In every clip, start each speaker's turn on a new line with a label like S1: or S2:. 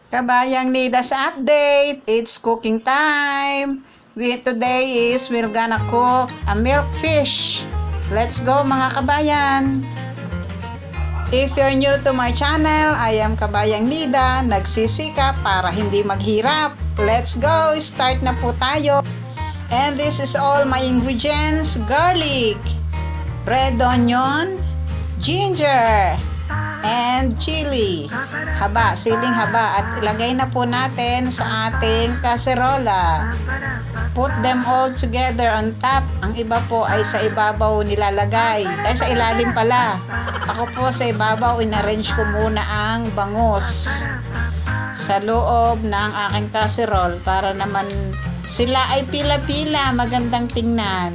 S1: Kabayang Nida's update. It's cooking time. We're gonna cook a milk fish. Let's go mga kabayan. If you're new to my channel, I am Kabayang Nida, nagsisikap para hindi maghirap. Let's go! Start na po tayo. And this is all my ingredients: garlic, red onion, ginger, and chili. Siling haba. At ilagay na po natin sa ating kaserola. Put them all together on top. Ang iba po ay sa ibabaw nilalagay. Sa ilalim pala. Ako po sa ibabaw, inarrange ko muna ang bangus sa loob ng aking kaserol para naman sila ay pila-pila, magandang tingnan.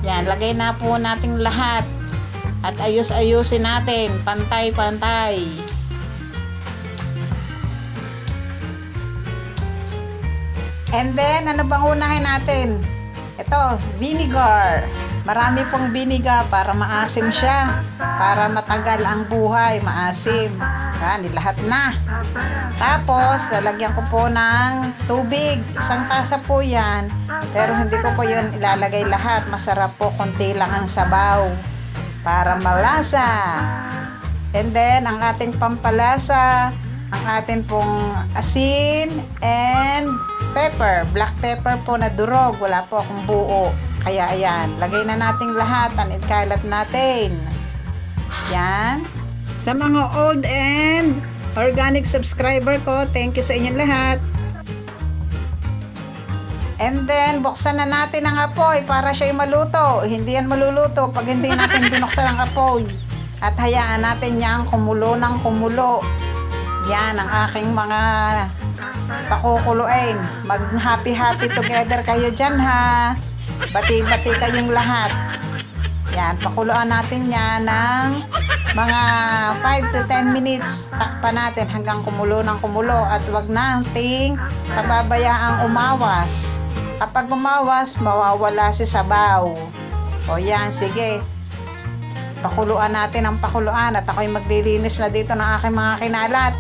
S1: Yan, lagay na po natin lahat. At ayos-ayusin natin, pantay-pantay. And then, ano bang unahin natin? Ito, vinegar. Marami pong vinegar para maasim siya. Para matagal ang buhay, maasim. Yan, lahat na. Tapos, lalagyan ko po ng tubig. 1 tasa po yan. Pero hindi ko po yun ilalagay lahat. Masarap po, konti lang ang sabaw. Para malasa. And then, ang ating pampalasa, ang ating pong asin and pepper. Black pepper po na durog. Wala po akong buo. Kaya ayan, lagay na natin lahat. Ikalat natin. Yan. Sa mga old and organic subscriber ko, thank you sa inyong lahat. And then, buksan na natin ang apoy para siya'y maluto. Hindi yan maluluto pag hindi natin binuksan ang apoy. At hayaan natin yang kumulo ng kumulo. Yan ang aking mga pakukuluin. Mag-happy-happy together kayo dyan, ha. Bati-bati kayong lahat. Yan, pakuluan natin yan ng mga 5 to 10 minutes. Takpan natin hanggang kumulo ng kumulo. At wag nating pababayaang umawas. Kapag umawas, mawawala si sabaw. O yan, sige. Pakuluan natin ang pakuluan. At ako'y maglilinis na dito ng aking mga kinalat.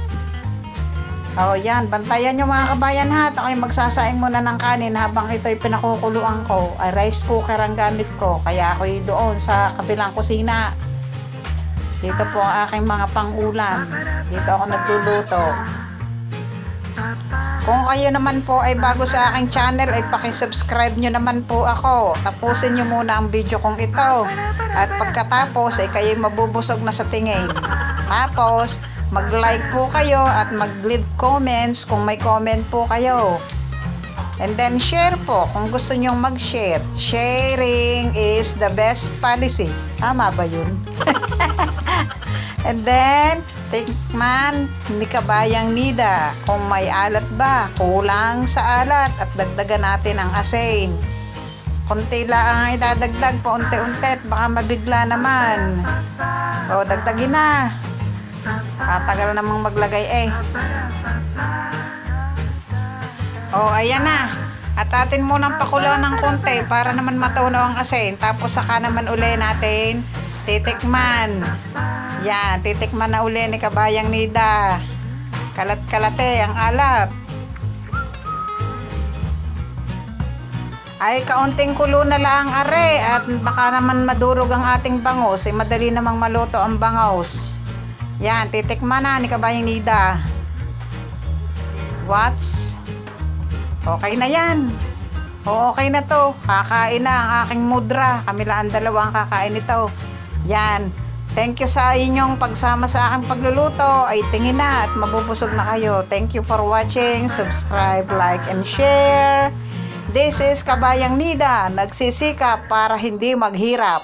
S1: O yan, bantayan nyo mga kabayan, ha. Ako'y magsasaing muna ng kanin habang ito'y pinakukuluan ko. Ay, rice cooker ang gamit ko. Kaya ako'y doon sa kabilang kusina. Dito po ang aking mga pang-ulam. Dito ako nagluluto. Kung kayo naman po ay bago sa aking channel, ay pakisubscribe nyo naman po ako. Tapusin nyo muna ang video kong ito. At pagkatapos, ay kayo'y mabubusog na sa tingin. Tapos, mag-like po kayo at mag-leave comments kung may comment po kayo. And then share po kung gusto nyong mag-share. Sharing is the best policy. Tama ba yun? And then, tikman ni Kabayang Nida kung may alat ba, kulang sa alat, at dagdagan natin ang asin. Konti lang ang idadagdag, paunti-unti, baka mabigla naman. O, dagdagin na. Katagal namang maglagay eh. O, ayan na. At atin munang pakuluan ng konti para naman matunaw ang asin. Tapos saka naman uli natin titikman. Yan, titikman na uli ni Kabayang Nida. Kalat-kalate ang alat. Ay, kaunting kulo na lang are. At baka naman madurog ang ating bangus. Eh, madali namang maluto ang bangus. Yan, titikman na ni Kabayang Nida. What's? Okay na yan. O, okay na to. Kakain na ang aking mudra. Kami lang ang dalawa ang kakain nito. Yan. Thank you sa inyong pagsama sa aking pagluluto. Ay, tingin na at mabubusog na kayo. Thank you for watching. Subscribe, like, and share. This is Kabayang Nida. Nagsisikap para hindi maghirap.